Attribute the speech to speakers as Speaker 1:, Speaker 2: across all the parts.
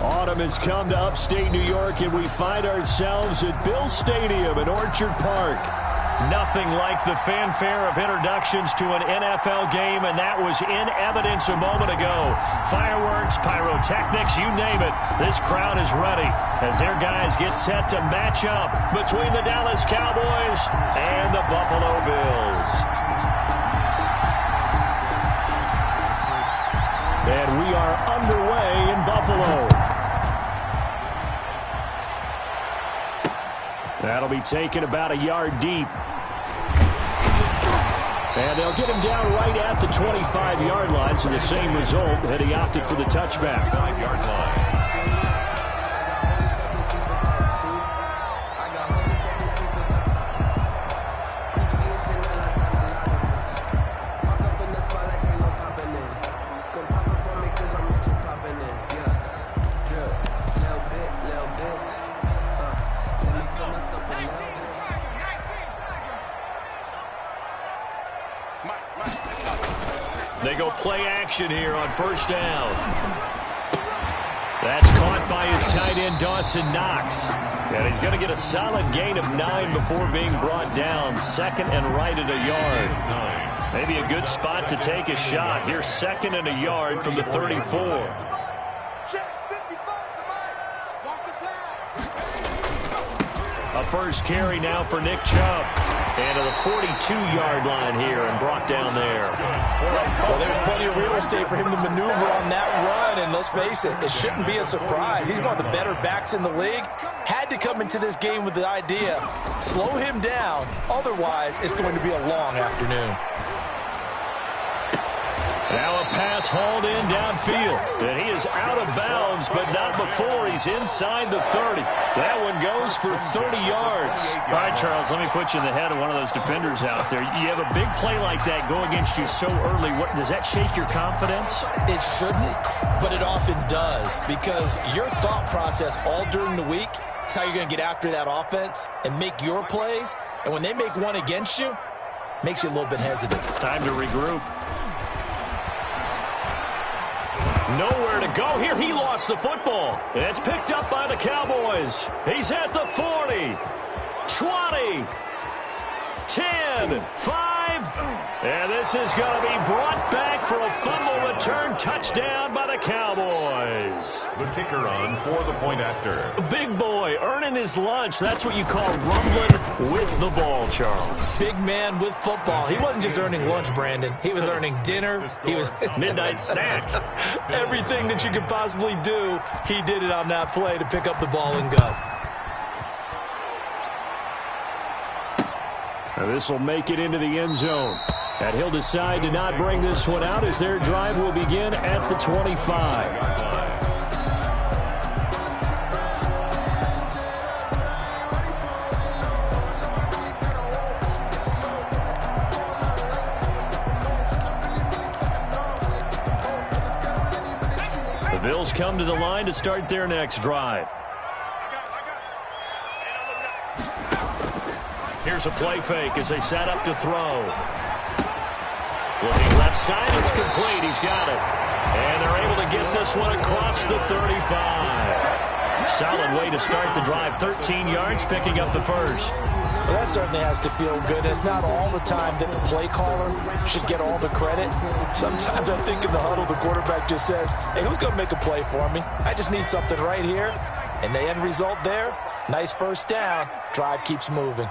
Speaker 1: Autumn has come to upstate New York, and we find ourselves at Bill Stadium in Orchard Park. Nothing like the fanfare of introductions to an NFL game, and that was in evidence a moment ago. Fireworks, pyrotechnics, you name it. This crowd is ready as their guys get set to match up between the Dallas Cowboys and the Buffalo Bills. And we are underway in Buffalo. That'll be taken about a yard deep. And they'll get him down right at the 25-yard line, so the same result had he opted for the touchback.
Speaker 2: 5-yard line.
Speaker 1: They go play action here on first down. That's caught by his tight end, Dawson Knox. And he's going to get a solid gain of 9 before being brought down. Second and right at a yard. Maybe a good spot to take a shot. Here's second and a yard from the 34. A first carry now for Nick Chubb. And to the 42-yard line here and brought down there.
Speaker 3: Well, there's plenty of real estate for him to maneuver on that run, and let's face it, it shouldn't be a surprise. He's one of the better backs in the league. Had to come into this game with the idea, slow him down, otherwise it's going to be a long afternoon.
Speaker 1: Now a pass hauled in downfield, and he is out of bounds, but not before he's inside the 30. That one goes for 30 yards.
Speaker 4: All right, Charles, let me put you in the head of one of those defenders out there. You have a big play like that go against you so early. Does that shake your confidence?
Speaker 3: It shouldn't, but it often does, because your thought process all during the week is how you're going to get after that offense and make your plays, and when they make one against you, makes you a little bit hesitant.
Speaker 4: Time to regroup.
Speaker 1: Nowhere to go here. He lost the football. It's picked up by the Cowboys. He's at the 40, 20, 10, 5. And this is going to be brought back for a fumble return touchdown by the Cowboys.
Speaker 2: The kicker on for the point after.
Speaker 1: Big boy earning his lunch. That's what you call rumbling with the ball, Charles.
Speaker 3: Big man with football. He wasn't just earning lunch, Brandon. He was earning dinner. He was
Speaker 1: midnight snack.
Speaker 3: Everything that you could possibly do, he did it on that play to pick up the ball and go.
Speaker 1: This will make it into the end zone. And he'll decide to not bring this one out as their drive will begin at the 25. The Bills come to the line to start their next drive. Here's a play fake as they set up to throw. Looking left side, it's complete. He's got it. And they're able to get this one across the 35. Solid way to start the drive. 13 yards, picking up the first.
Speaker 3: Well, that certainly has to feel good. It's not all the time that the play caller should get all the credit. Sometimes I think in the huddle, the quarterback just says, hey, who's going to make a play for me? I just need something right here. And the end result there, nice first down. Drive keeps moving.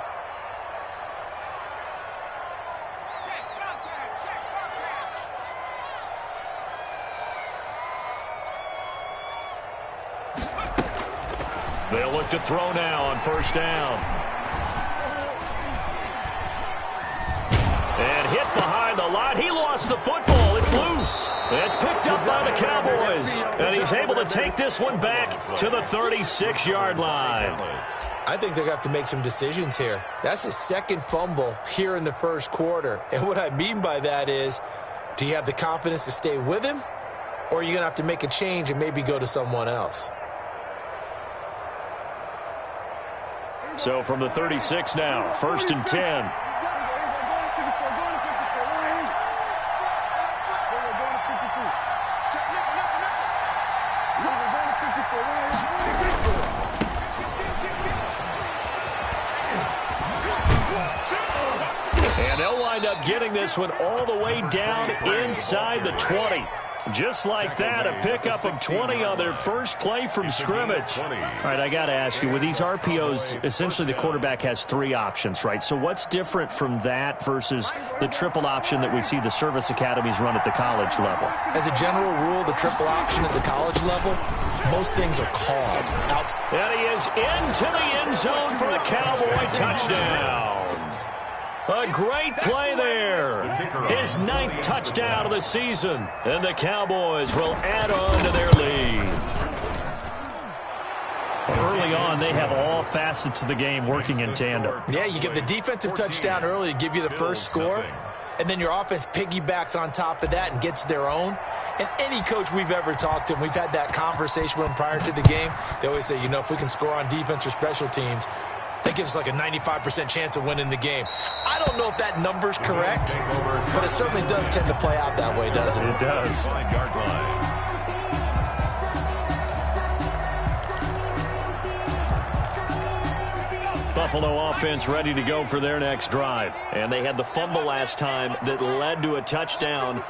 Speaker 1: They'll look to throw now on first down. And hit behind the line. He lost the football. It's loose. It's picked up by the Cowboys. And he's able to take this one back to the 36-yard line.
Speaker 3: I think they're going to have to make some decisions here. That's his second fumble here in the first quarter. And what I mean by that is, do you have the confidence to stay with him? Or are you going to have to make a change and maybe go to someone else?
Speaker 1: So from the 36 now, first and 10. up getting this one all the way down inside the 20. Just like that, a pickup of 20 on their first play from scrimmage. All right, I got to ask you, with these RPOs, essentially the quarterback has 3 options, right? So what's different from that versus the triple option that we see the service academies run at the college level?
Speaker 3: As a general rule, the triple option at the college level, most things are called out.
Speaker 1: And he is into the end zone for a Cowboy touchdown. A great play there. His 9th touchdown of the season. And the Cowboys will add on to their lead. Early on, they have all facets of the game working in tandem.
Speaker 3: Yeah, you get the defensive touchdown early to give you the first score. And then your offense piggybacks on top of that and gets their own. And any coach we've ever talked to, and we've had that conversation with them prior to the game, they always say, you know, if we can score on defense or special teams, that gives us like a 95% chance of winning the game. I don't know if that number's correct, but it certainly does tend to play out that way, doesn't it?
Speaker 1: It does.
Speaker 2: Yard line.
Speaker 1: Buffalo offense ready to go for their next drive. And they had the fumble last time that led to a touchdown.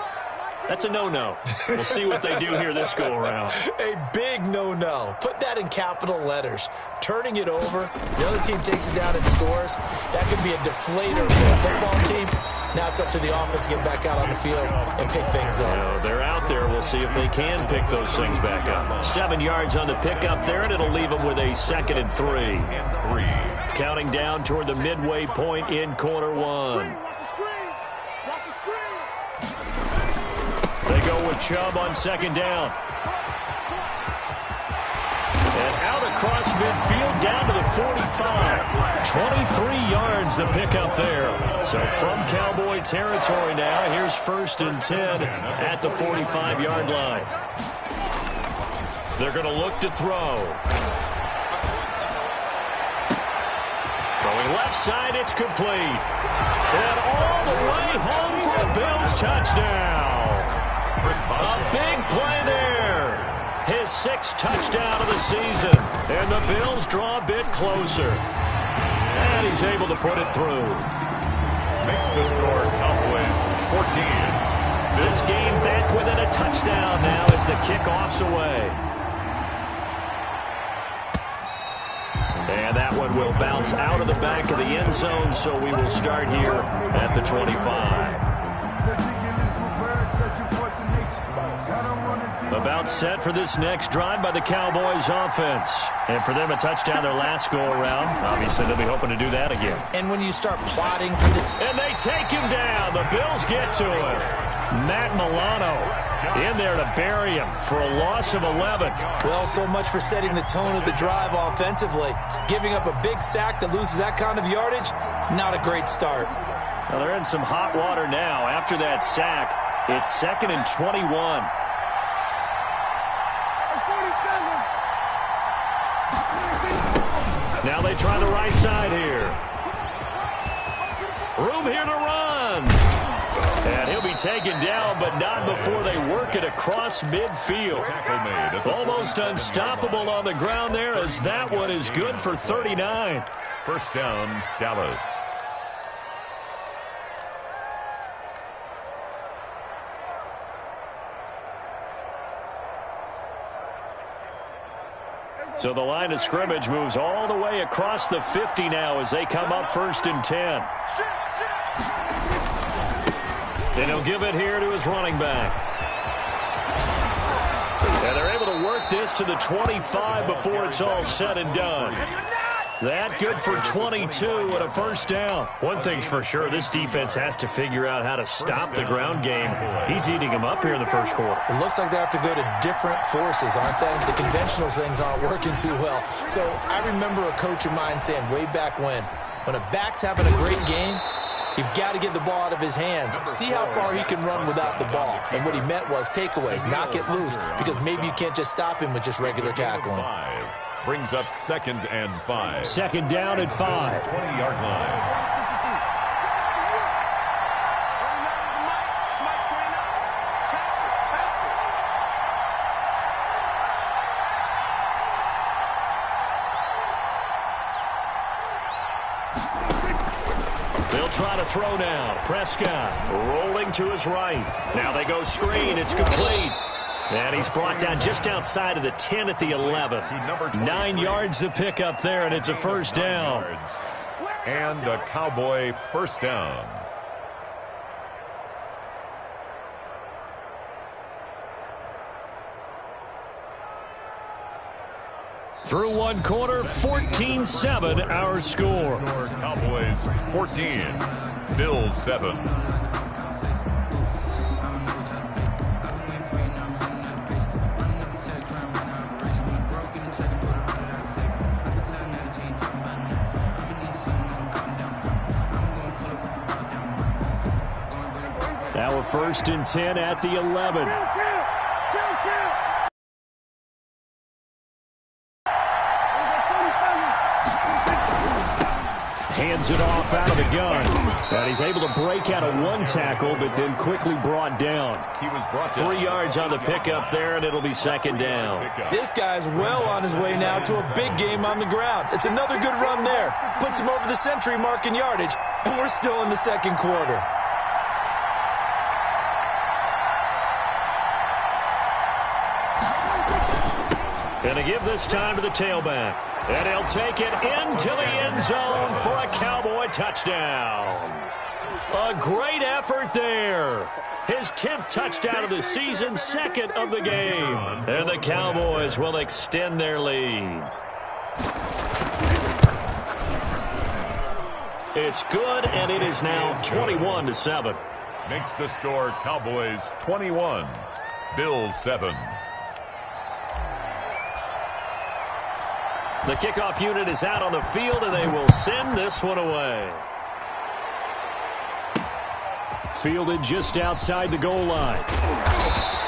Speaker 1: That's a no-no. We'll see what they do here this go-around.
Speaker 3: A big no-no. Put that in capital letters. Turning it over, the other team takes it down and scores. That could be a deflator for a football team. Now it's up to the offense to get back out on the field and pick things up.
Speaker 1: You know, they're out there. We'll see if they can pick those things back up. 7 yards on the pickup there, and it'll leave them with a 2nd and 3. Counting down toward the midway point in quarter 1. They go with Chubb on 2nd down. And out across midfield down to the 45. 23 yards the pickup there. So from Cowboy territory now, here's 1st and 10 at the 45-yard line. They're going to look to throw. Throwing left side, it's complete. And all the way home for a Bills touchdown. A big play there. His 6th touchdown of the season. And the Bills draw a bit closer. And he's able to put it through.
Speaker 2: Makes the score Cowboys 14.
Speaker 1: This game back within a touchdown now as the kickoff's away. And that one will bounce out of the back of the end zone, so we will start here at the 25. About set for this next drive by the Cowboys offense. And for them, a touchdown their last go-around. Obviously, they'll be hoping to do that again.
Speaker 3: And when you start plotting for the...
Speaker 1: And they take him down. The Bills get to him. Matt Milano in there to bury him for a loss of 11.
Speaker 3: Well, so much for setting the tone of the drive offensively. Giving up a big sack that loses that kind of yardage, not a great start.
Speaker 1: Well, they're in some hot water now. After that sack, it's 2nd and 21. Now they try the right side here. Room here to run. And he'll be taken down, but not before they work it across midfield. Almost unstoppable on the ground there, as that one is good for 39.
Speaker 2: 1st down, Dallas.
Speaker 1: So the line of scrimmage moves all the way across the 50 now as they come up 1st and 10. And he'll give it here to his running back. And they're able to work this to the 25 before it's all said and done. That good for 22 and a 1st down. One thing's for sure, this defense has to figure out how to stop the ground game. He's eating them up here in the 1st quarter.
Speaker 3: It looks like they have to go to different forces, aren't they? The conventional things aren't working too well. So I remember a coach of mine saying way back when a back's having a great game, you've got to get the ball out of his hands. See how far he can run without the ball. And what he meant was takeaways, not get loose, because maybe you can't just stop him with just regular tackling.
Speaker 2: Brings up 2nd and 5.
Speaker 1: 2nd down at 5.
Speaker 2: 20-yard line.
Speaker 1: They'll try to throw now. Prescott rolling to his right. Now they go screen. It's complete. And he's brought down just outside of the 10 at the 11. 9 yards to pick up there, and it's a first down.
Speaker 2: And a Cowboy first down.
Speaker 1: Through one quarter, 14-7 our score.
Speaker 2: Cowboys 14, Bills 7.
Speaker 1: Now a 1st and 10 at the 11. Hands it off out of the gun. And he's able to break out of one tackle, but then quickly brought down.
Speaker 2: He was brought down.
Speaker 1: 3 yards on the pickup there, and it'll be second down.
Speaker 3: This guy's well on his way now to a big game on the ground. It's another good run there. Puts him over the century mark in yardage, and we're still in the second quarter.
Speaker 1: Going to give this time to the tailback. And he'll take it into the end zone for a Cowboy touchdown. A great effort there. His 10th touchdown of the season, 2nd of the game. And the Cowboys will extend their lead. It's good, and it is now 21-7.
Speaker 2: Makes the score Cowboys 21, Bills 7.
Speaker 1: The kickoff unit is out on the field, and they will send this one away. Fielded just outside the goal line.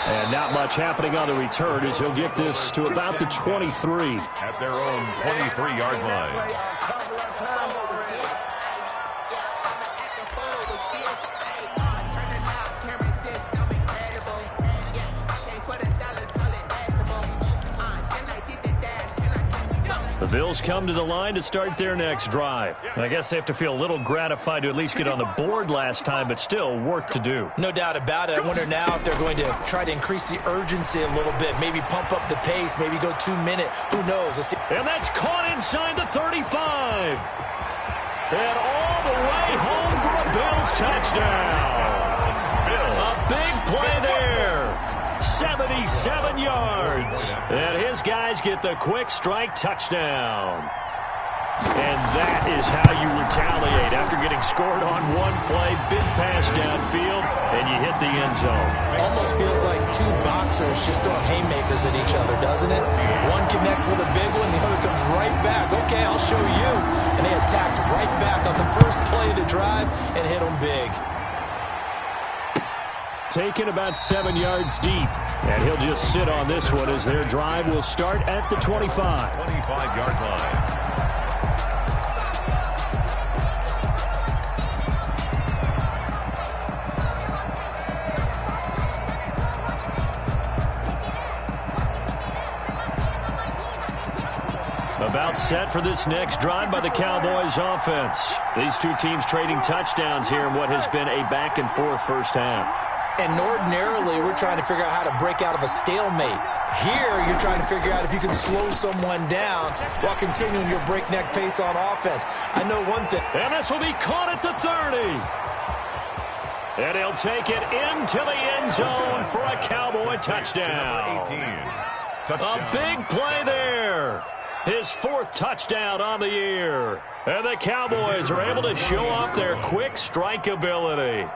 Speaker 1: And not much happening on the return as he'll get this to about the 23.
Speaker 2: At their own 23-yard line.
Speaker 1: The Bills come to the line to start their next drive. I guess they have to feel a little gratified to at least get on the board last time, but still work to do.
Speaker 3: No doubt about it. I wonder now if they're going to try to increase the urgency a little bit, maybe pump up the pace, maybe go 2-minute. Who knows? Let's see.
Speaker 1: And that's caught inside the 35. And all the way home for a Bills touchdown. A big play there. 77 yards. And his guys get the quick strike touchdown. And that is how you retaliate after getting scored on one play, big pass downfield, and you hit the end zone.
Speaker 3: Almost feels like two boxers just throwing haymakers at each other, doesn't it? One connects with a big one, the other comes right back. Okay, I'll show you. And they attacked right back on the first play of the drive and hit them big.
Speaker 1: Taken about 7 yards deep. And he'll just sit on this one as their drive will start at the 25.
Speaker 2: 25-yard line.
Speaker 1: About set for this next drive by the Cowboys offense. These two teams trading touchdowns here in what has been a back-and-forth first half.
Speaker 3: And ordinarily, we're trying to figure out how to break out of a stalemate. Here, you're trying to figure out if you can slow someone down while continuing your breakneck pace on offense. I know one thing.
Speaker 1: And this will be caught at the 30. And he'll take it into the end zone for a Cowboy touchdown.
Speaker 2: 18. Touchdown.
Speaker 1: A big play there. His 4th touchdown on the year. And the Cowboys are able to show off their quick strike ability.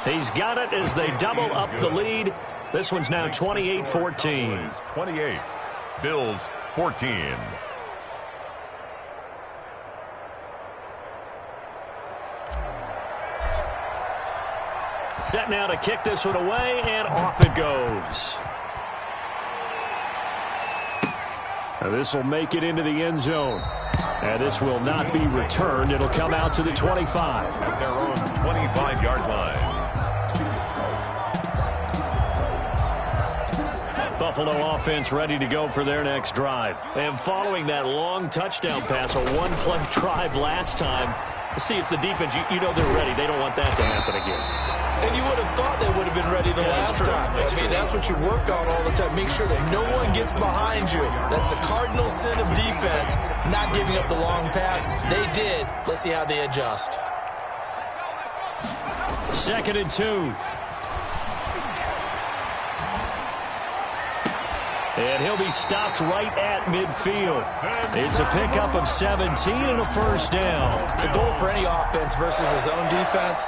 Speaker 1: He's got it as they double up the lead. This one's now 28-14.
Speaker 2: 28. Bills 14.
Speaker 1: Set now to kick this one away, and off it goes. Now this will make it into the end zone. And this will not be returned. It'll come out to the 25.
Speaker 2: At their own 25-yard line.
Speaker 1: Buffalo offense ready to go for their next drive. And following that long touchdown pass, a one-play drive last time, see if the defense, you know they're ready. They don't want that to happen again.
Speaker 3: And you would have thought they would have been ready the last time. That's what you work on all the time. Make sure that no one gets behind you. That's the cardinal sin of defense, not giving up the long pass. They did. Let's see how they adjust.
Speaker 1: 2nd and 2. And he'll be stopped right at midfield. It's a pickup of 17 and a first down.
Speaker 3: The goal for any offense versus his own defense,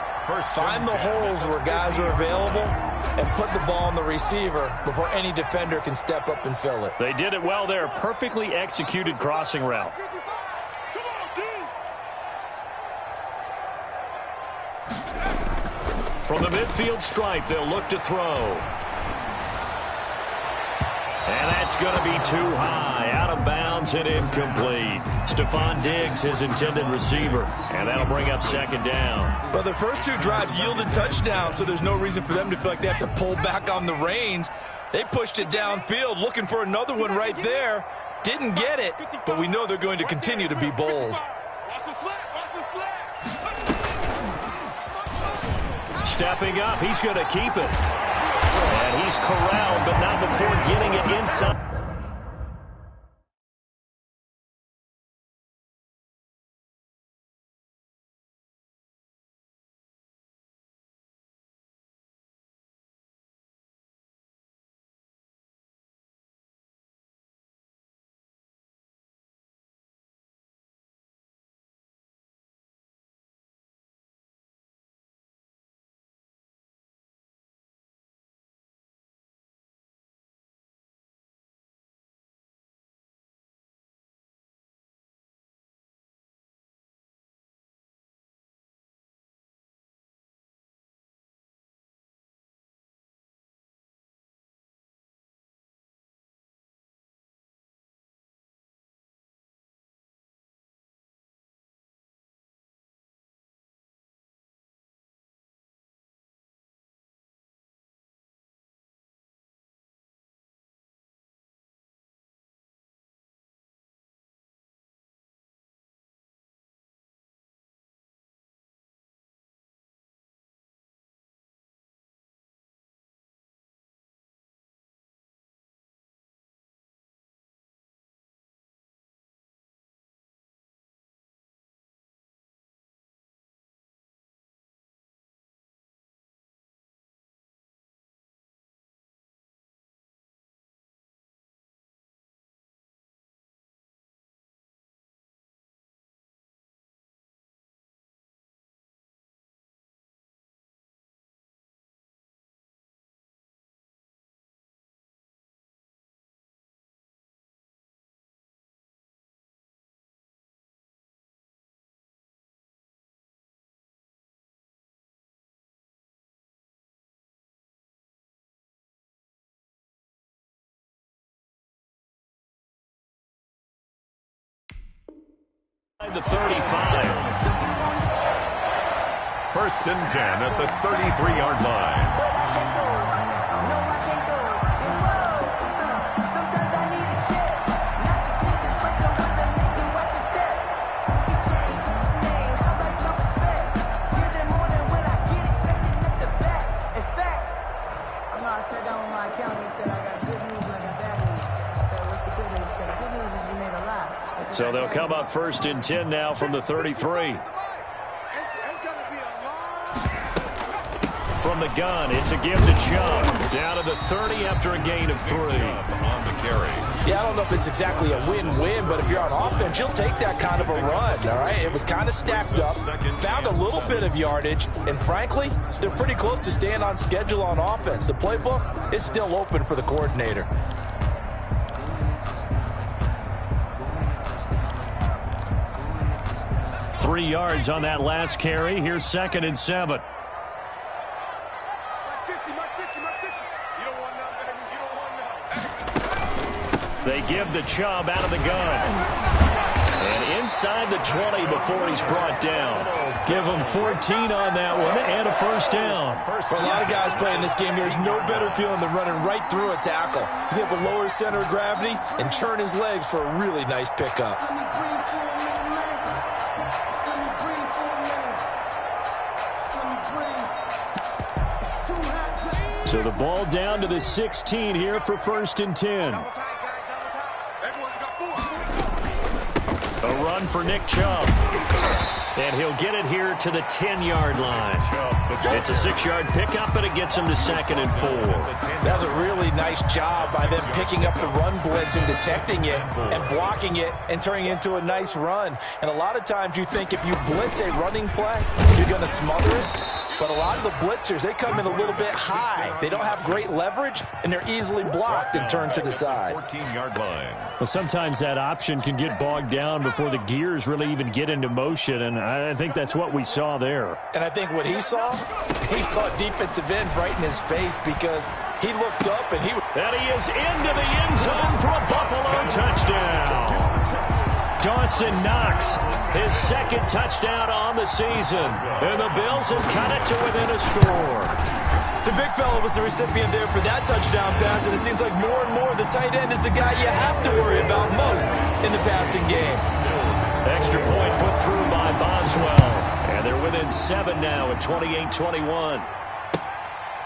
Speaker 3: find the holes where guys are available and put the ball on the receiver before any defender can step up and fill it.
Speaker 1: They did it well there. Perfectly executed crossing route. From the midfield stripe, they'll look to throw. And that's going to be too high, out of bounds and incomplete. Stephon Diggs, his intended receiver, and that'll bring up 2nd down.
Speaker 3: But the first 2 drives yielded touchdowns, so there's no reason for them to feel like they have to pull back on the reins. They pushed it downfield, looking for another one right there. Didn't get it, but we know they're going to continue to be bold.
Speaker 1: Stepping up, he's going to keep it. And he's corralled, but not before getting it inside. The 35.
Speaker 2: 1st and 10 at the 33-yard line.
Speaker 1: So they'll come up 1st and 10 now from the 33. From the gun, it's a give to Chubb. Down to the 30 after a gain of 3.
Speaker 2: On the carry.
Speaker 3: Yeah, I don't know if it's exactly a win-win, but if you're on offense, you'll take that kind of a run, all right? It was kind of stacked up, found a little bit of yardage, and frankly, they're pretty close to staying on schedule on offense. The playbook is still open for the coordinator.
Speaker 1: Three yards on that last carry. Here's 2nd and 7. They give the Chubb out of the gun. And inside the 20 before he's brought down. Give him 14 on that one and a first down.
Speaker 3: For a lot of guys playing this game, there's no better feeling than running right through a tackle. He's able to lower his center of gravity and churn his legs for a really nice pickup.
Speaker 1: So the ball down to the 16 here for 1st and 10. A run for Nick Chubb. And he'll get it here to the 10-yard line. It's a 6-yard pickup, and it gets him to 2nd and 4.
Speaker 3: That's a really nice job by them picking up the run blitz and detecting it and blocking it and turning it into a nice run. And a lot of times you think if you blitz a running play, you're going to smother it. But a lot of the blitzers, they come in a little bit high. They don't have great leverage, and they're easily blocked and turned to the side.
Speaker 2: 14-yard line.
Speaker 1: Well, sometimes that option can get bogged down before the gears really even get into motion, and I think that's what we saw there.
Speaker 3: And I think what he saw defensive end right in his face because he looked up and he
Speaker 1: is into the end zone for a Buffalo touchdown. Dawson Knox, his 2nd touchdown on the season. And the Bills have cut it to within a score.
Speaker 3: The big fella was the recipient there for that touchdown pass, and it seems like more and more the tight end is the guy you have to worry about most in the passing game.
Speaker 1: Extra point put through by Boswell. And they're within 7 now at 28-21.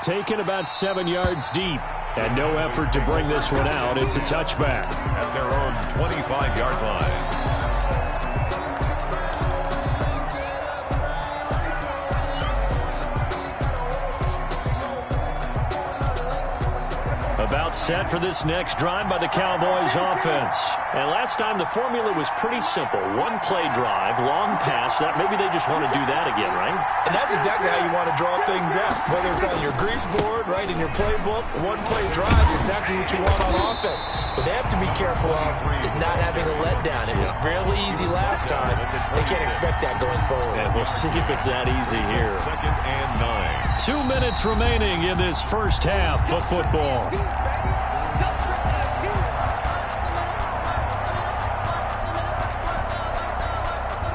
Speaker 1: Taken about 7 yards deep. And no effort to bring this one out. It's a touchback.
Speaker 2: At their own 25-yard line.
Speaker 1: About set for this next drive by the Cowboys offense. And last time the formula was pretty simple. One play drive, long pass. That maybe they just want to do that again, right?
Speaker 3: And that's exactly how you want to draw things up. Whether it's on your grease board, right, in your playbook, one play drive is exactly what you want on offense. What they have to be careful of is not having a letdown. It was fairly easy last time. They can't expect that going forward.
Speaker 1: And we'll see if it's that easy here.
Speaker 2: 2nd and 9.
Speaker 1: 2 minutes remaining in this first half of football.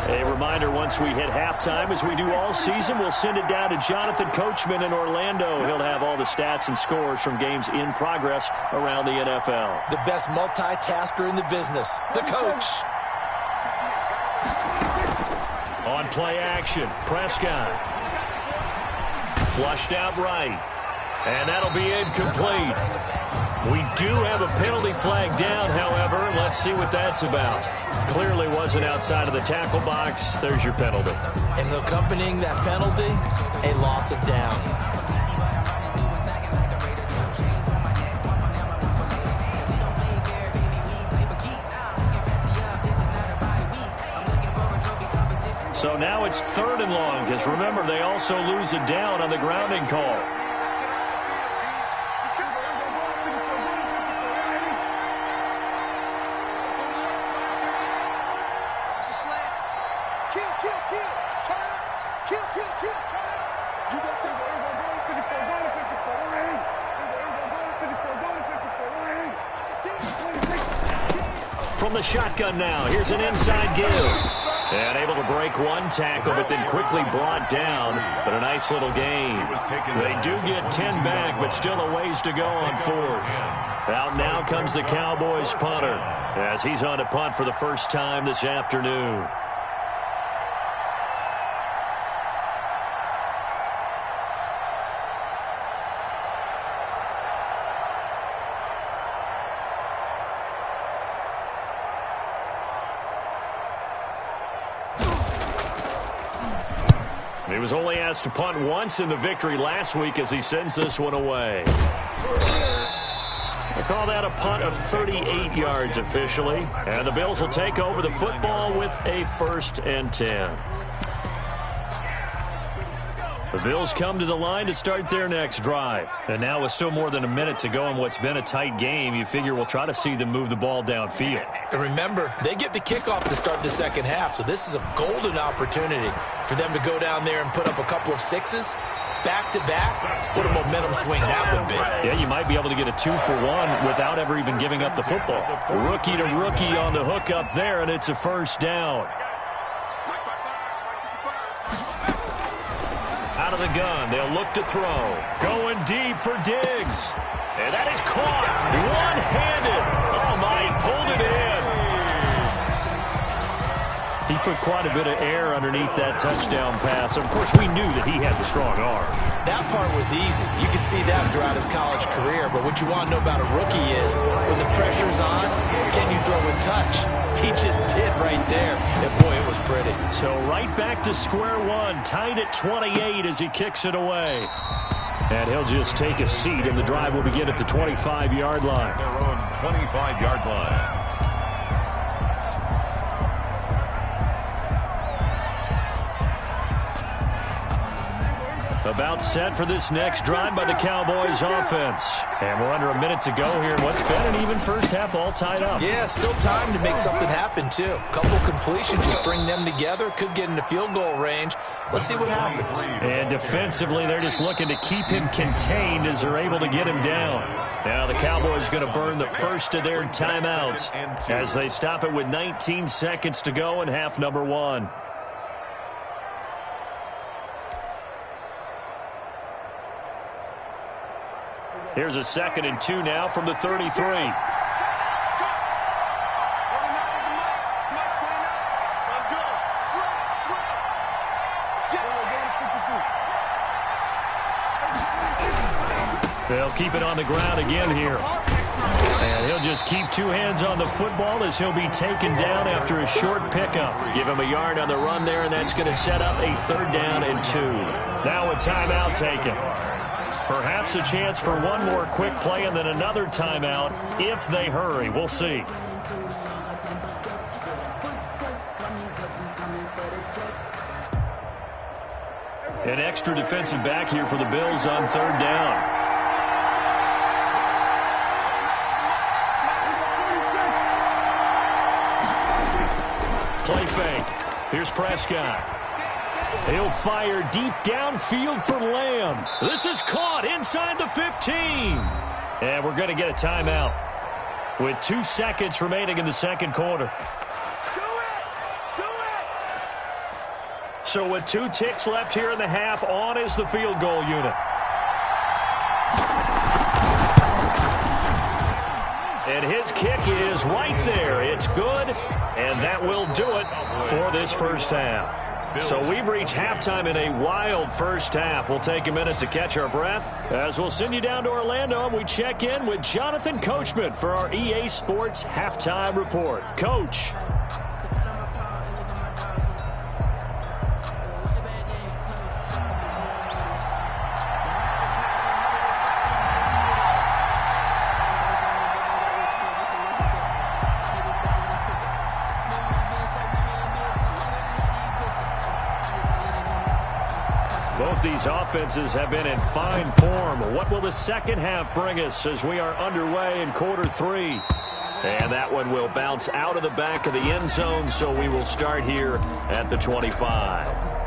Speaker 1: A reminder, once we hit halftime, as we do all season, we'll send it down to Jonathan Coachman in Orlando. He'll have all the stats and scores from games in progress around the NFL.
Speaker 3: The best multitasker in the business, the coach.
Speaker 1: On play action, Prescott. Flushed out right. And that'll be incomplete. We do have a penalty flag down, however. Let's see what that's about. Clearly wasn't outside of the tackle box. There's your penalty.
Speaker 3: And accompanying that penalty, a loss of down.
Speaker 1: So now it's 3rd and long, because remember, they also lose a down on the grounding call. From the shotgun now, here's an inside give. And able to break one tackle, but then quickly brought down. But a nice little gain. They do get 10 back, but still a ways to go on 4th. Out now comes the Cowboys punter, as he's on to punt for the first time this afternoon. He was only asked to punt once in the victory last week as he sends this one away. They call that a punt of 38 yards officially. And the Bills will take over the football with a 1st and 10. The Bills come to the line to start their next drive. And now with still more than a minute to go in what's been a tight game, you figure we'll try to see them move the ball downfield.
Speaker 3: And remember, they get the kickoff to start the second half, so this is a golden opportunity for them to go down there and put up a couple of sixes back-to-back. What a momentum swing that would be.
Speaker 1: Yeah, you might be able to get a 2-for-1 without ever even giving up the football. Rookie to rookie on the hook up there, and it's a first down. Out of the gun, they'll look to throw. Going deep for Diggs. And that is caught. One-handed. Oh, my, he pulled it in. He put quite a bit of air underneath that touchdown pass. Of course, we knew that he had the strong arm.
Speaker 3: That part was easy. You could see that throughout his college career. But what you want to know about a rookie is when the pressure's on, can you throw with touch? He just did right there. And, boy, it was pretty.
Speaker 1: So right back to square one, tied at 28 as he kicks it away. And he'll just take a seat, and the drive will begin at the 25-yard line.
Speaker 2: Their own 25-yard line.
Speaker 1: About set for this next drive by the Cowboys offense. And we're under a minute to go here. What's been an even first half all tied up.
Speaker 3: Yeah, still time to make something happen, too. A couple completions, you string them together, could get into field goal range. Let's see what happens.
Speaker 1: And defensively, they're just looking to keep him contained as they're able to get him down. Now the Cowboys going to burn the first of their timeouts as they stop it with 19 seconds to go in half number one. Here's a 2nd and 2 now from the 33. They'll keep it on the ground again here. And he'll just keep two hands on the football as he'll be taken down after a short pickup. Give him a yard on the run there, and that's going to set up a 3rd down and 2. Now a timeout taken. Perhaps a chance for one more quick play and then another timeout if they hurry. We'll see. An extra defensive back here for the Bills on 3rd down. Play fake. Here's Prescott. He'll fire deep downfield for Lamb. This is caught inside the 15. And we're going to get a timeout with 2 seconds remaining in the second quarter. So with 2 ticks left here in the half, on is the field goal unit. And his kick is right there. It's good, and that will do it for this first half. So we've reached halftime in a wild first half. We'll take a minute to catch our breath as we'll send you down to Orlando and we check in with Jonathan Coachman for our EA Sports Halftime Report. Coach. Both these offenses have been in fine form. What will the second half bring us as we are underway in quarter 3? And that one will bounce out of the back of the end zone, so we will start here at the 25.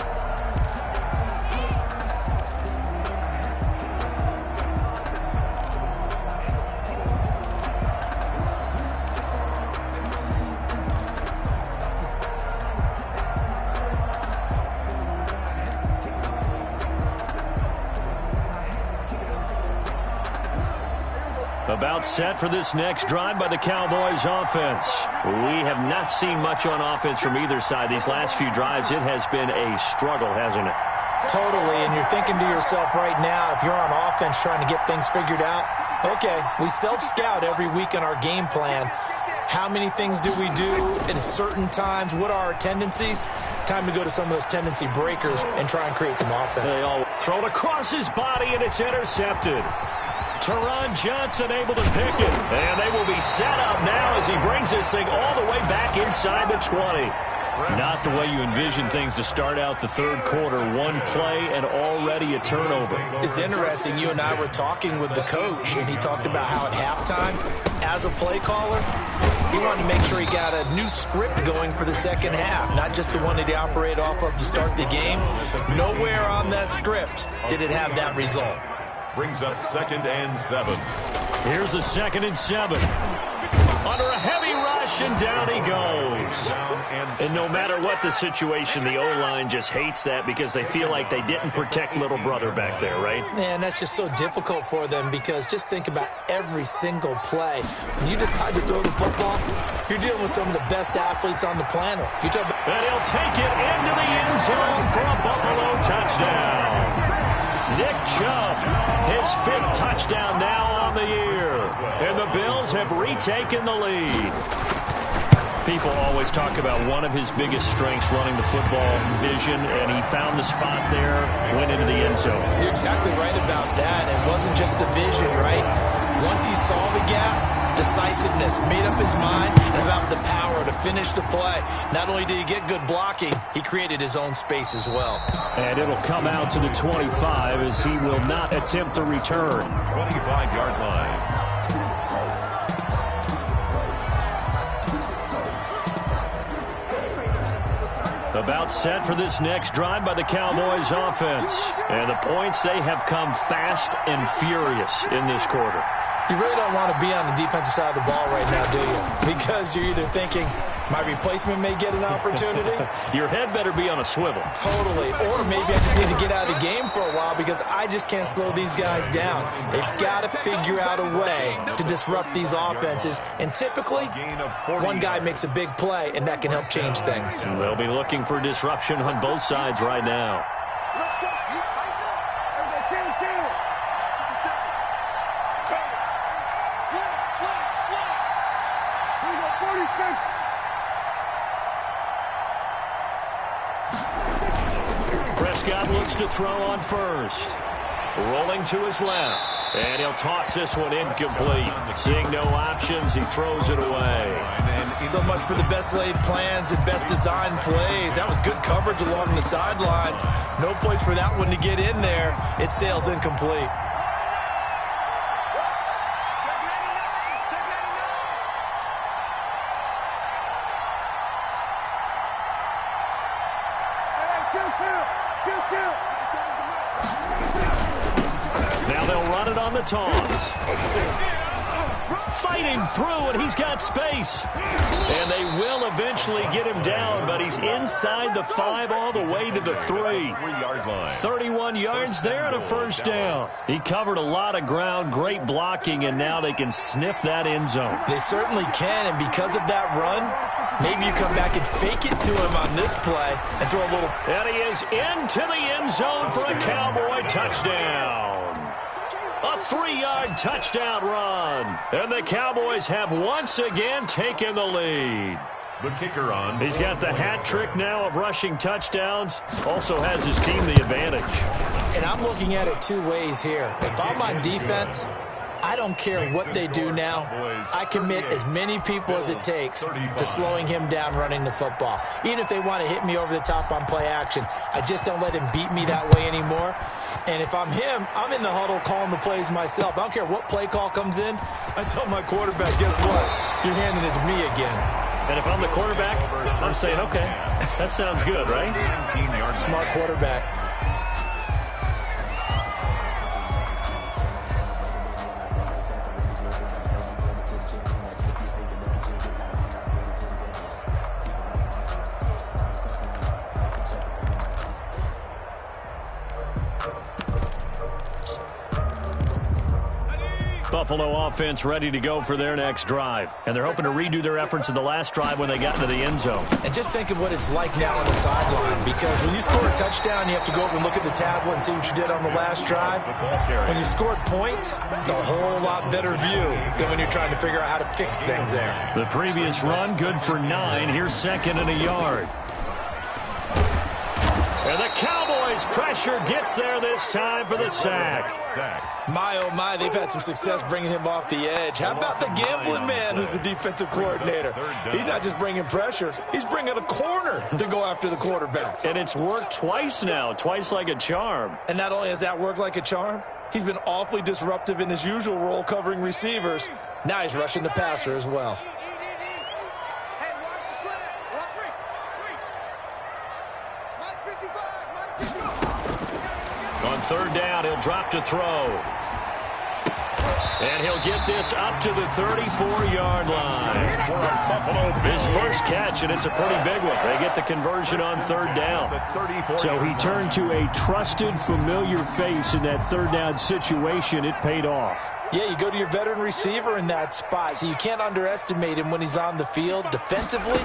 Speaker 1: About set for this next drive by the Cowboys offense. We have not seen much on offense from either side. These last few drives, it has been a struggle, hasn't it?
Speaker 3: Totally, and you're thinking to yourself right now, if you're on offense trying to get things figured out, okay, we self-scout every week on our game plan. How many things do we do at certain times? What are our tendencies? Time to go to some of those tendency breakers and try and create some offense.
Speaker 1: They all throw it across his body, and it's intercepted. Teron Johnson able to pick it. And they will be set up now as he brings this thing all the way back inside the 20. Not the way you envision things to start out the third quarter. One play and already a turnover.
Speaker 3: It's interesting. You and I were talking with the coach, and he talked about how at halftime, as a play caller, he wanted to make sure he got a new script going for the second half, not just the one that he operated off of to start the game. Nowhere on that script did it have that result.
Speaker 2: Brings up 2nd and 7.
Speaker 1: Here's a 2nd and 7. Under a heavy rush, and down he goes. And no matter what the situation, the O-line just hates that because they feel like they didn't protect little brother back there, right?
Speaker 3: Man, that's just so difficult for them because just think about every single play. When you decide to throw the football, you're dealing with some of the best athletes on the planet. And
Speaker 1: he'll take it into the end zone for a Buffalo touchdown. Nick Chubb, his 5th touchdown now on the year. And the Bills have retaken the lead. People always talk about one of his biggest strengths, running the football, vision, and he found the spot there, went into the end zone.
Speaker 3: You're exactly right about that. It wasn't just the vision, right? Once he saw the gap, decisiveness, made up his mind, and about the power to finish the play. Not only did he get good blocking, he created his own space as well.
Speaker 1: And it'll come out to the 25 as he will not attempt to return.
Speaker 2: 25-yard line.
Speaker 1: About set for this next drive by the Cowboys offense. And the points, they have come fast and furious in this quarter.
Speaker 3: You really don't want to be on the defensive side of the ball right now, do you? Because you're either thinking, my replacement may get an opportunity.
Speaker 1: Your head better be on a swivel.
Speaker 3: Totally. Or maybe I just need to get out of the game for a while because I just can't slow these guys down. They've got to figure out a way to disrupt these offenses. And typically, one guy makes a big play, and that can help change things.
Speaker 1: And they'll be looking for disruption on both sides right now. Prescott looks to throw on first. Rolling to his left. And he'll toss this one incomplete. Seeing no options, he throws it away.
Speaker 3: So much for the best laid plans and best designed plays. That was good coverage along the sidelines. No place for that one to get in there. It sails incomplete.
Speaker 1: Now they'll run it on the toss. Fighting through, and he's got space. And they will eventually get him down, but he's inside the 5 all the way to the 3.
Speaker 2: 3-yard line.
Speaker 1: 31 yards there and a first down. He covered a lot of ground, great blocking, and now they can sniff that end zone.
Speaker 3: They certainly can, and because of that run, maybe you come back and fake it to him on this play and throw a little.
Speaker 1: And he is into the end zone for a Cowboy touchdown. A 3-yard touchdown run. And the Cowboys have once again taken the lead.
Speaker 2: The kicker on.
Speaker 1: He's got the hat trick now of rushing touchdowns. Also has his team the advantage.
Speaker 3: And I'm looking at it two ways here. If I'm on defense, I don't care what they do now. I commit as many people as it takes to slowing him down running the football. Even if they want to hit me over the top on play action, I just don't let him beat me that way anymore. And if I'm him, I'm in the huddle calling the plays myself. I don't care what play call comes in. I tell my quarterback, guess what? You're handing it to me again.
Speaker 1: And if I'm the quarterback, I'm saying, okay, that sounds good, right?
Speaker 3: Smart quarterback.
Speaker 1: Buffalo offense ready to go for their next drive. And they're hoping to redo their efforts in the last drive when they got into the end zone.
Speaker 3: And just think of what it's like now on the sideline. Because when you score a touchdown, you have to go over and look at the tablet and see what you did on the last drive. When you scored points, it's a whole lot better view than when you're trying to figure out how to fix things there.
Speaker 1: The previous run, good for 9. Here's second and a yard. And the Cowboys' pressure gets there this time for the sack.
Speaker 3: My, oh, my, they've had some success bringing him off the edge. How about the gambling man who's the defensive coordinator? He's not just bringing pressure. He's bringing a corner to go after the quarterback.
Speaker 1: And it's worked twice now, twice like a charm.
Speaker 3: And not only has that worked like a charm, he's been awfully disruptive in his usual role covering receivers. Now he's rushing the passer as well.
Speaker 1: On third down, he'll drop to throw. And he'll get this up to the 34-yard line. His first catch, and it's a pretty big one. They get the conversion on third down.
Speaker 4: So he turned to a trusted, familiar face in that third down situation. It paid off.
Speaker 3: Yeah, you go to your veteran receiver in that spot, so you can't underestimate him when he's on the field. Defensively,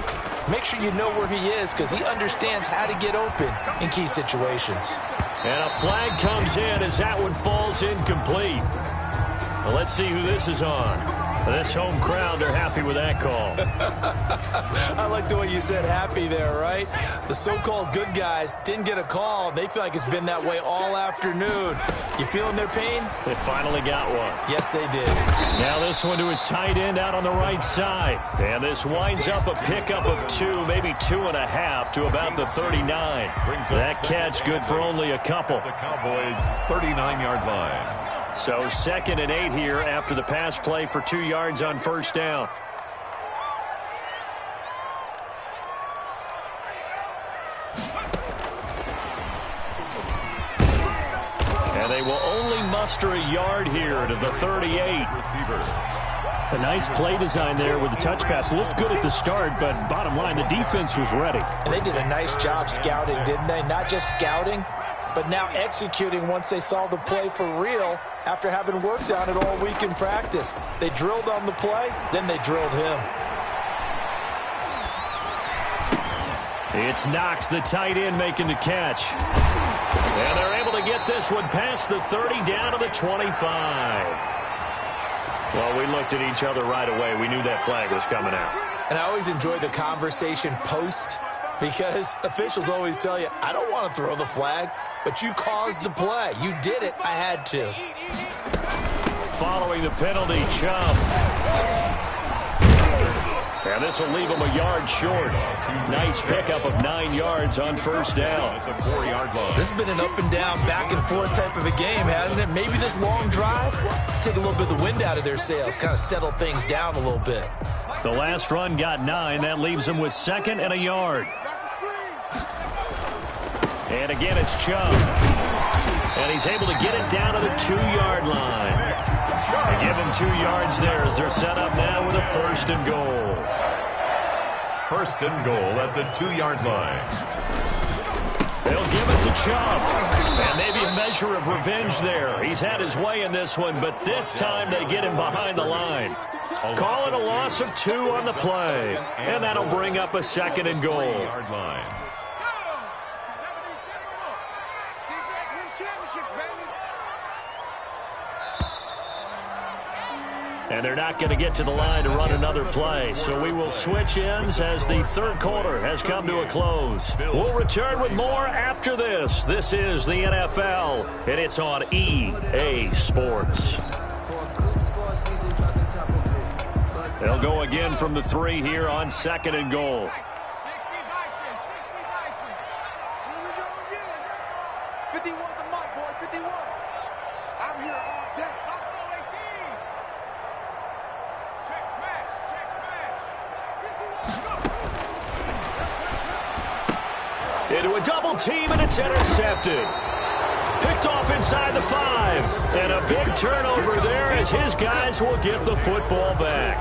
Speaker 3: make sure you know where he is because he understands how to get open in key situations.
Speaker 1: And a flag comes in as that one falls incomplete. Well, let's see who this is on. This home crowd, they're happy with that call.
Speaker 3: I like the way you said happy there, right? The so-called good guys didn't get a call. They feel like it's been that way all afternoon. You feeling their pain?
Speaker 1: They finally got one.
Speaker 3: Yes, they did.
Speaker 1: Now this one to his tight end out on the right side. And this winds up a pickup of 2, maybe 2.5 to about the 39. That catch good for only a couple.
Speaker 2: The Cowboys' 39-yard line.
Speaker 1: So 2nd and 8 here after the pass play for 2 yards on first down. And they will only muster a yard here to the 38.
Speaker 4: A nice play design there with the touch pass. Looked good at the start, but bottom line, the defense was ready.
Speaker 3: And they did a nice job scouting, didn't they? Not just scouting, but now executing once they saw the play for real after having worked on it all week in practice. They drilled on the play, then they drilled him.
Speaker 1: It's Knox, the tight end, making the catch. And they're able to get this one past the 30 down to the 25. Well, we looked at each other right away. We knew that flag was coming out.
Speaker 3: And I always enjoy the conversation post because officials always tell you, I don't want to throw the flag, but you caused the play. You did it. I had to.
Speaker 1: Following the penalty, Chubb. And this will leave him a yard short. Nice pickup of 9 yards on first down.
Speaker 2: At the 4-yard line.
Speaker 3: This has been an up and down, back and forth type of a game, hasn't it? Maybe this long drive, take a little bit of the wind out of their sails, kind of settle things down a little bit.
Speaker 1: The last run got 9. That leaves them with 2nd and a yard. And again, it's Chubb. And he's able to get it down to the 2-yard line. They give him 2 yards there as they're set up now with a 1st and goal.
Speaker 2: 1st and goal at the 2-yard line.
Speaker 1: They'll give it to Chubb. And maybe a measure of revenge there. He's had his way in this one, but this time they get him behind the line. Call it a loss of 2 on the play. And that'll bring up a 2nd and goal.
Speaker 2: 3-yard line.
Speaker 1: And they're not going to get to the line to run another play. So we will switch ends as the third quarter has come to a close. We'll return with more after this. This is the NFL, and it's on EA Sports. They'll go again from the 3 here on 2nd and goal. Into a double team, and it's intercepted. Picked off inside the 5. And a big turnover there as his guys will get the football back.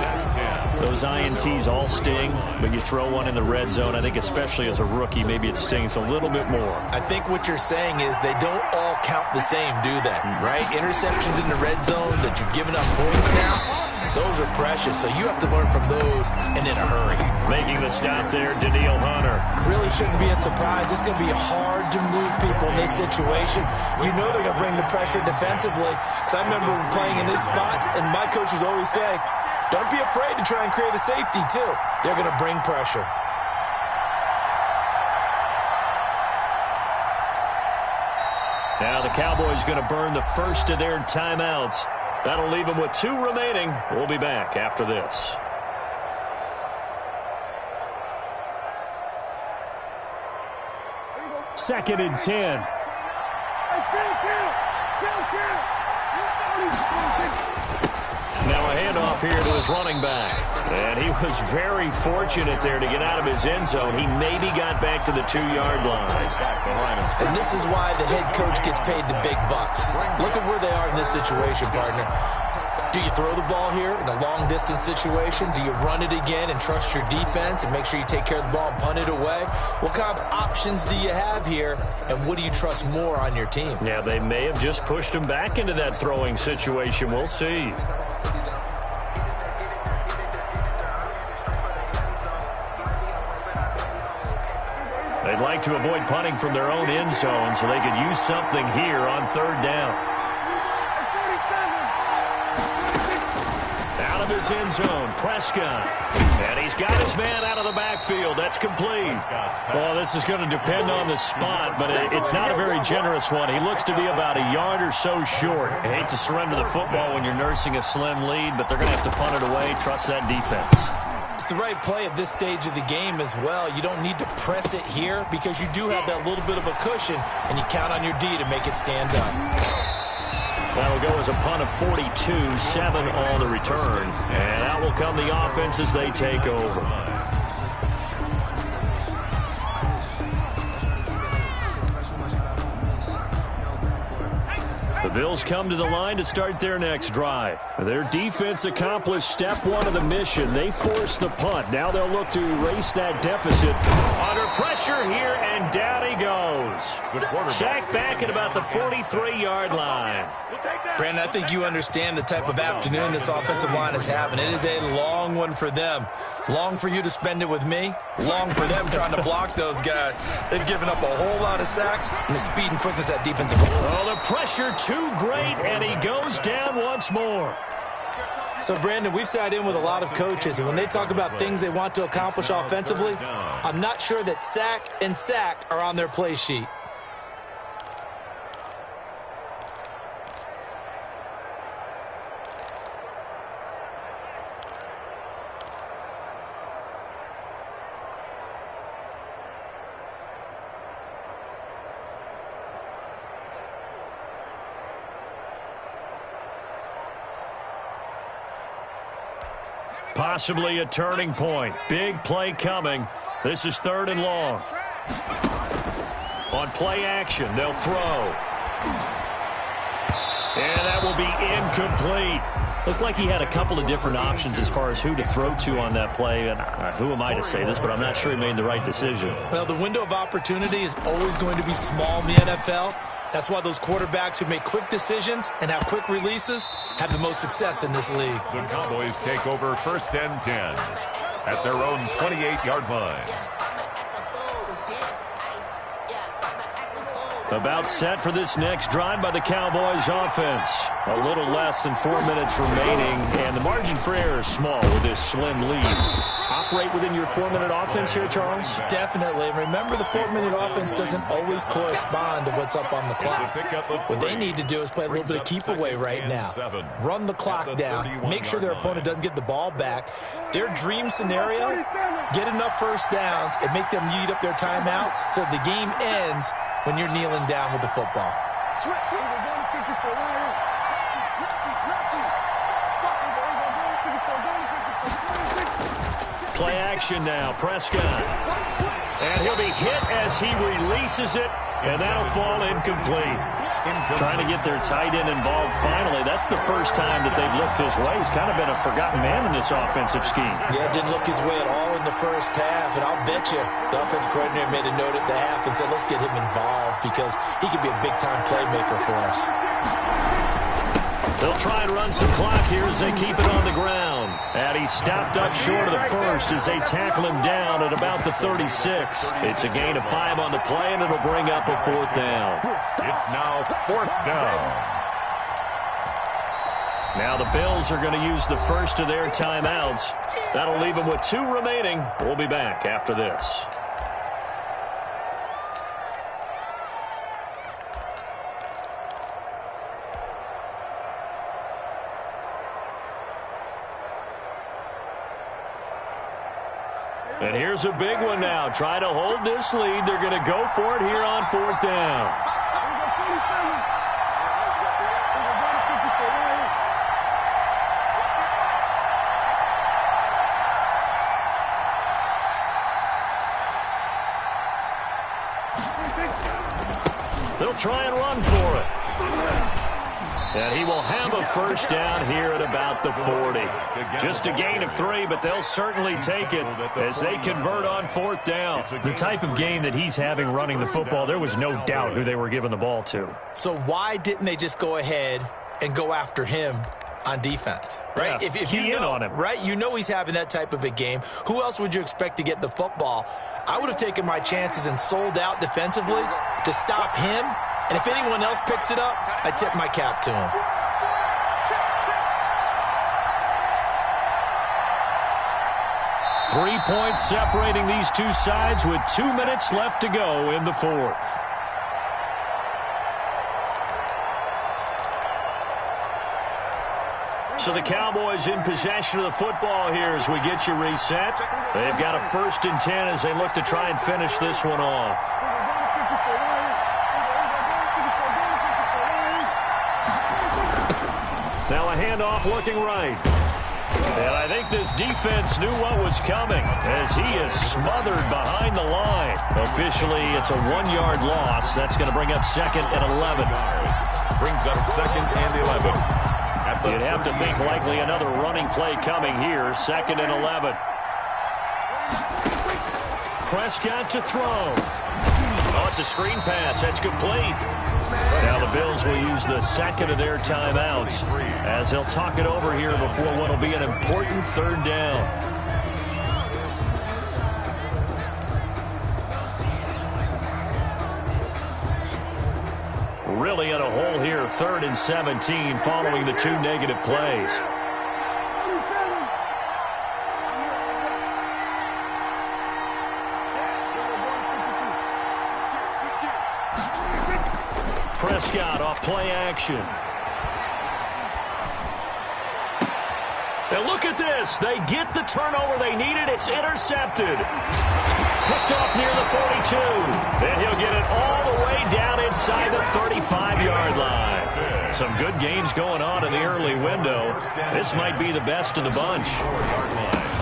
Speaker 1: Those INTs all sting, but you throw one in the red zone, I think especially as a rookie, maybe it stings a little bit more.
Speaker 3: I think what you're saying is they don't all count the same, do they? Right? Interceptions in the red zone that you've given up points now. Those are precious, so you have to learn from those and in a hurry.
Speaker 1: Making the stop there, Danielle Hunter.
Speaker 3: Really shouldn't be a surprise. It's going to be hard to move people in this situation. You know they're going to bring the pressure defensively. Because I remember playing in this spot, and my coaches always say, don't be afraid to try and create a safety, too. They're going to bring pressure.
Speaker 1: Now the Cowboys going to burn the first of their timeouts. That'll leave them with 2 remaining. We'll be back after this. Second and 10. Now a handoff here to his running back. And he was very fortunate there to get out of his end zone. He maybe got back to the 2-yard line.
Speaker 3: And this is why the head coach gets paid the big bucks. Look at where they are in this situation, partner. Do you throw the ball here in a long-distance situation? Do you run it again and trust your defense and make sure you take care of the ball and punt it away? What kind of options do you have here, and what do you trust more on your team?
Speaker 1: Yeah, they may have just pushed him back into that throwing situation. We'll see. They'd like to avoid punting from their own end zone so they could use something here on 3rd down. Out of his end zone, Prescott. And he's got his man out of the backfield. That's complete. Well, this is going to depend on the spot, but it's not a very generous one. He looks to be about a yard or so short. I hate to surrender the football when you're nursing a slim lead, but they're going to have to punt it away. Trust that defense.
Speaker 3: It's the right play at this stage of the game as well. You don't need to press it here because you do have that little bit of a cushion, and you count on your D to make it stand up.
Speaker 1: That'll go as a punt of 42, 7 on the return. And out will come the offense as they take over. The Bills come to the line to start their next drive. Their defense accomplished step 1 of the mission. They forced the punt. Now they'll look to erase that deficit. Under pressure here, and down he goes. Sacked back at about the 43-yard line.
Speaker 3: Brandon, I think you understand the type of afternoon this offensive line is having. It is a long one for them. Long for you to spend it with me. Long for them trying to block those guys. They've given up a whole lot of sacks, and the speed and quickness that defensive line.
Speaker 1: Oh, the pressure too great, and he goes down once more.
Speaker 3: So, Brandon, we've sat in with a lot of coaches, and when they talk about things they want to accomplish offensively, I'm not sure that sack and sack are on their play sheet.
Speaker 1: Possibly a turning point. Big play coming. This is 3rd and long. On play action, they'll throw. And that will be incomplete. Looked like he had a couple of different options as far as who to throw to on that play. And who am I to say this, but I'm not sure he made the right decision.
Speaker 3: Well, the window of opportunity is always going to be small in the NFL. That's why those quarterbacks who make quick decisions and have quick releases have the most success in this league.
Speaker 2: The Cowboys take over 1st and 10 at their own 28-yard line.
Speaker 1: About set for this next drive by the Cowboys offense. A little less than 4 minutes remaining, and the margin for error is small with this slim lead. Operate within your 4-minute offense here, Charles?
Speaker 3: Definitely. Remember, the 4-minute offense doesn't always correspond to what's up on the clock. What they need to do is play a little bit of keep away right now. Run the clock down. Make sure their opponent doesn't get the ball back. Their dream scenario, get enough first downs and make them eat up their timeouts so the game ends when you're kneeling down with the football.
Speaker 1: Play action now, Prescott. And he'll be hit as he releases it, and that'll fall incomplete. Trying to get their tight end involved finally. That's the first time that they've looked his way. He's kind of been a forgotten man in this offensive scheme.
Speaker 3: Yeah, didn't look his way at all in the first half, and I'll bet you the offensive coordinator made a note at the half and said, let's get him involved because he could be a big-time playmaker for us.
Speaker 1: They'll try and run some clock here as they keep it on the ground. And he's stopped up short of the first as they tackle him down at about the 36. It's a gain of 5 on the play, and it'll bring up a 4th down.
Speaker 2: It's now 4th down.
Speaker 1: Now the Bills are going to use the first of their timeouts. That'll leave them with 2 remaining. We'll be back after this. And here's a big one now. Try to hold this lead. They're going to go for it here on 4th down. They'll try and run for it. And he will have a first down here at about the 40. Just a gain of 3, but they'll certainly take it as they convert on 4th down.
Speaker 4: The type of game that he's having running the football, there was no doubt who they were giving the ball to.
Speaker 3: So why didn't they just go ahead and go after him on defense, right?
Speaker 4: Yeah,
Speaker 3: if you know,
Speaker 4: on him.
Speaker 3: right, you know he's having that type of a game. Who else would you expect to get the football? I would have taken my chances and sold out defensively to stop him. And if anyone else picks it up, I tip my cap to him.
Speaker 1: Three points separating these two sides with 2 minutes left to go in the 4th. So the Cowboys in possession of the football here as we get you reset. They've got a 1st and 10 as they look to try and finish this one off. Now a handoff looking right. And I think this defense knew what was coming as he is smothered behind the line. Officially, it's a 1-yard loss. That's going to bring up 2nd and 11.
Speaker 2: Brings up 2nd and 11.
Speaker 1: You'd have to think likely another running play coming here. 2nd and 11. Prescott to throw. Oh, it's a screen pass. That's complete. Now the Bills will use the 2nd of their timeouts as they'll talk it over here before what will be an important 3rd down. Really in a hole here, 3rd and 17 following the 2 negative plays. Prescott off play action. And look at this. They get the turnover they needed. It's intercepted. Picked off near the 42. And he'll get it all the way down inside the 35-yard line. Some good games going on in the early window. This might be the best of the bunch.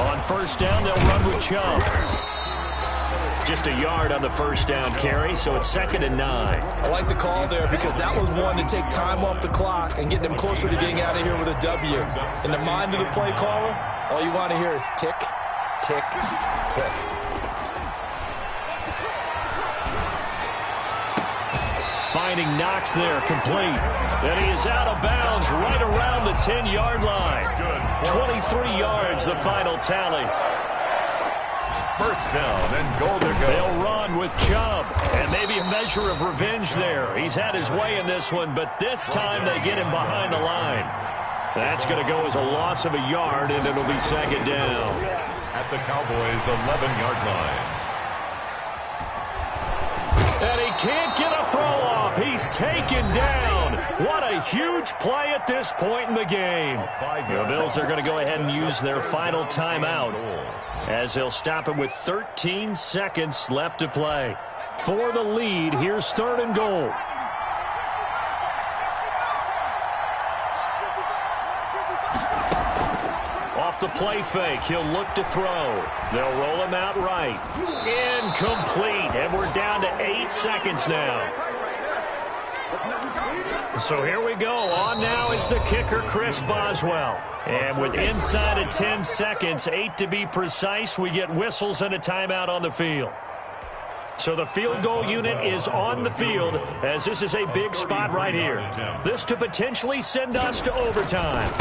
Speaker 1: On 1st down, they'll run with Chubb. Just a yard on the 1st down carry, so it's 2nd and 9.
Speaker 3: I like the call there because that was one to take time off the clock and get them closer to getting out of here with a W. In the mind of the play caller, all you want to hear is tick, tick, tick.
Speaker 1: Finding Knox there, complete. And he is out of bounds right around the 10-yard line. 23 yards, the final tally.
Speaker 2: 1st down and goal to go.
Speaker 1: They'll run with Chubb. And maybe a measure of revenge there. He's had his way in this one, but this time they get him behind the line. That's going to go as a loss of a yard, and it'll be 2nd down.
Speaker 2: At the Cowboys' 11-yard line.
Speaker 1: And he can't get a throw off. He's taken down. What a huge play at this point in the game. The Bills are going to go ahead and use their final timeout as they'll stop it with 13 seconds left to play. For the lead, here's 3rd and goal. Off the play fake, he'll look to throw. They'll roll him out right. Incomplete, and we're down to 8 seconds now. So here we go. On now is the kicker, Chris Boswell. And with inside of 10 seconds, 8 to be precise, we get whistles and a timeout on the field. So the field goal unit is on the field as this is a big spot right here. This to potentially send us to overtime.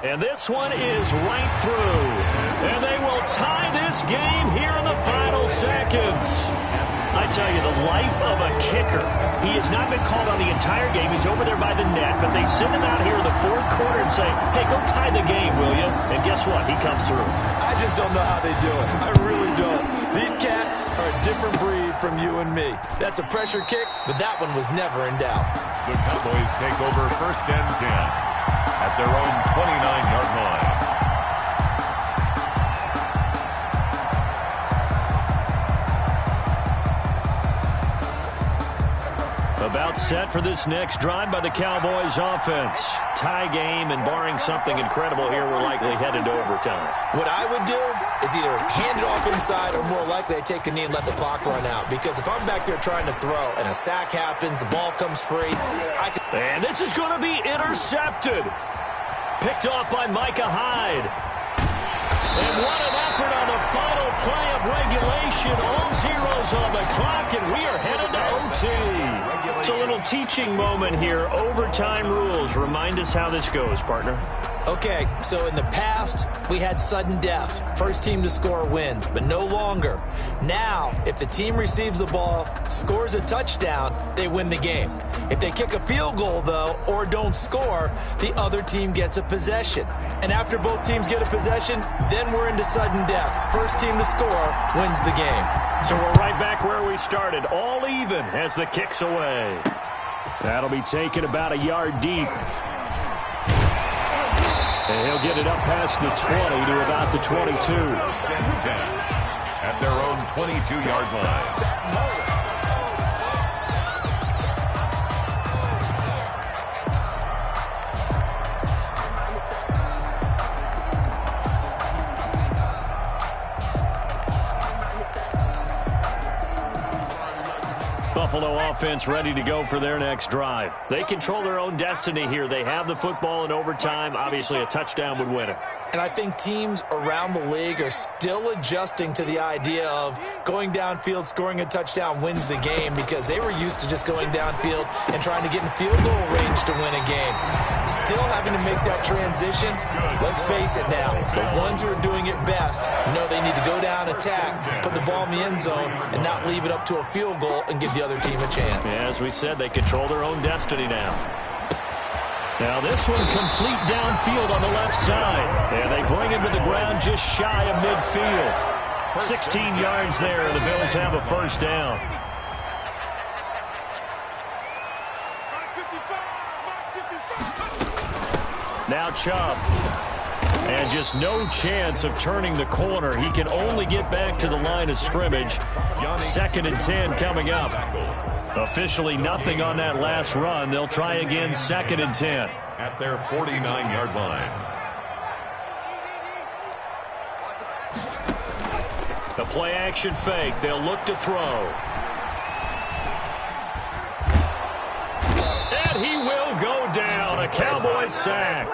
Speaker 1: And this one is right through. And they will tie this game here in the final seconds. I tell you, the life of a kicker. He has not been called on the entire game. He's over there by the net, but they send him out here in the 4th quarter and say, hey, go tie the game, will you? And guess what? He comes through.
Speaker 3: I just don't know how they do it. I really don't. These cats are a different breed from you and me. That's a pressure kick, but that one was never in doubt.
Speaker 2: The Cowboys take over 1st and 10 at their own 29-yard line.
Speaker 1: set for this next drive by the Cowboys offense. Tie game, and barring something incredible here, we're likely headed to overtime.
Speaker 3: What I would do is either hand it off inside or more likely I take a knee and let the clock run out. Because if I'm back there trying to throw and a sack happens, the ball comes free, I can...
Speaker 1: And this is going to be intercepted. Picked off by Micah Hyde. And what an effort on the final play of regulation. All zeros on the clock, and we are headed to OT. It's a little teaching moment here. Overtime rules. Remind us how this goes, partner.
Speaker 3: Okay, so in the past, we had sudden death. First team to score wins, but no longer. Now, if the team receives the ball, scores a touchdown, they win the game. If they kick a field goal, though, or don't score, the other team gets a possession. And after both teams get a possession, then we're into sudden death. First team to score wins the game.
Speaker 1: So we're right back where we started, all even as the kick's away. That'll be taken about a yard deep. And he'll get it up past the 20 to about the 22.
Speaker 2: At their own 22-yard line.
Speaker 1: Buffalo offense ready to go for their next drive. They control their own destiny here. They have the football in overtime. Obviously, a touchdown would win it.
Speaker 3: And I think teams around the league are still adjusting to the idea of going downfield, scoring a touchdown wins the game, because they were used to just going downfield and trying to get in field goal range to win a game. Still having to make that transition. Let's face it now, the ones who are doing it best know they need to go down, attack, put the ball in the end zone, and not leave it up to a field goal and give the other team a chance.
Speaker 1: Yeah, as we said, they control their own destiny now. Now this one complete downfield on the left side. And they bring him to the ground just shy of midfield. 16 yards there, and the Bills have a first down. Now Chubb. And just no chance of turning the corner. He can only get back to the line of scrimmage. 2nd and 10 coming up. Officially nothing on that last run. They'll try again, 2nd and 10.
Speaker 2: At their 49-yard line.
Speaker 1: The play action fake. They'll look to throw. And he will go down. A Cowboys sack.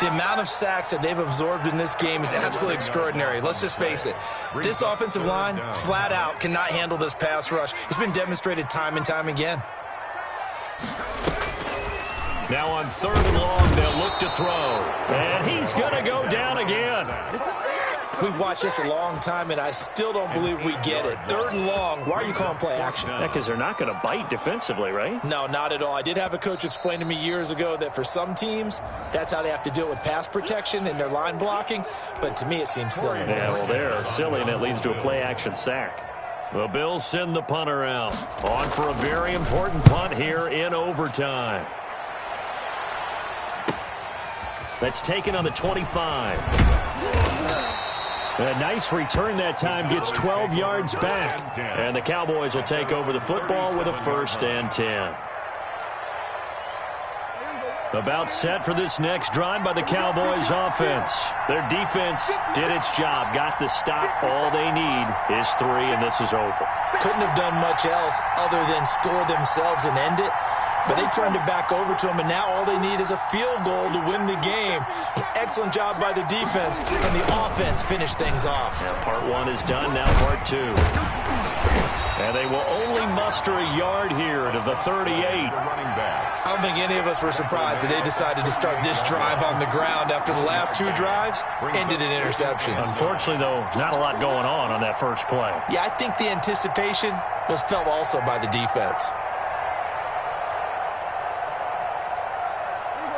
Speaker 3: The amount of sacks that they've absorbed in this game is absolutely extraordinary. Let's just face it. This offensive line, flat out, cannot handle this pass rush. It's been demonstrated time and time again.
Speaker 1: Now on 3rd and long, they'll look to throw. And he's going to go down again.
Speaker 3: We've watched this a long time, and I still don't believe we get it. 3rd and long, why are you calling play action?
Speaker 1: Yeah, because they're not going to bite defensively, right?
Speaker 3: No, not at all. I did have a coach explain to me years ago that for some teams, that's how they have to deal with pass protection and their line blocking. But to me, it seems silly.
Speaker 1: Yeah, well, they're silly, and it leads to a play action sack. The Bills send the punter out. On for a very important punt here in overtime. That's taken on the 25. A nice return that time, gets 12 yards back. And the Cowboys will take over the football with a 1st and 10. About set for this next drive by the Cowboys offense. Their defense did its job, got the stop. All they need is 3, and this is over.
Speaker 3: Couldn't have done much else other than score themselves and end it. But they turned it back over to them, and now all they need is a field goal to win the game. An excellent job by the defense, and the offense finished things off.
Speaker 1: Now part 1 is done, now part 2. And they will only muster a yard here to the 38.
Speaker 3: I don't think any of us were surprised that they decided to start this drive on the ground after the last 2 drives ended in interceptions.
Speaker 1: Unfortunately, though, not a lot going on that first play.
Speaker 3: Yeah, I think the anticipation was felt also by the defense.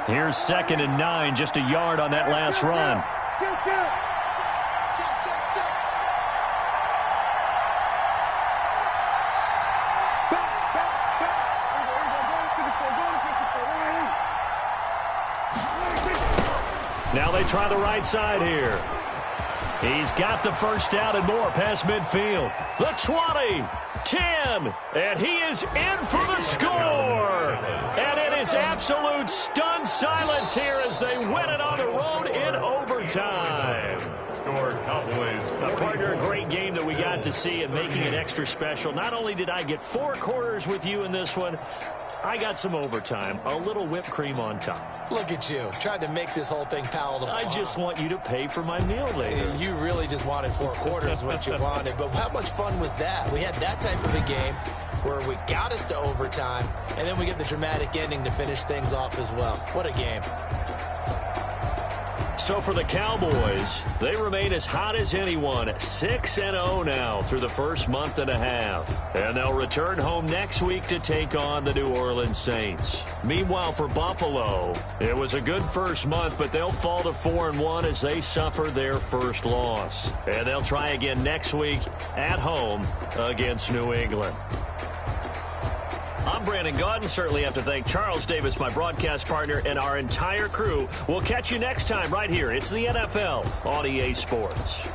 Speaker 1: Here's 2nd and 9, just a yard on that last run. Now they try the right side here. He's got the first down and more past midfield. The 20, 10, and he is in for the score. And it is absolute stunned silence here as they win it on the road in overtime.
Speaker 2: Score Cowboys.
Speaker 1: Partner, a great game that we got to see and making it extra special. Not only did I get 4 quarters with you in this one, I got some overtime, a little whipped cream on top.
Speaker 3: Look at you, tried to make this whole thing palatable.
Speaker 1: I just want you to pay for my meal later.
Speaker 3: You really just wanted 4 quarters, what you wanted. But how much fun was that? We had that type of a game where we got us to overtime, and then we get the dramatic ending to finish things off as well. What a game.
Speaker 1: So for the Cowboys, they remain as hot as anyone, 6-0 now through the first month and a half. And they'll return home next week to take on the New Orleans Saints. Meanwhile, for Buffalo, it was a good first month, but they'll fall to 4-1 as they suffer their first loss. And they'll try again next week at home against New England. I'm Brandon Gaudin. Certainly have to thank Charles Davis, my broadcast partner, and our entire crew. We'll catch you next time right here. It's the NFL on EA Sports.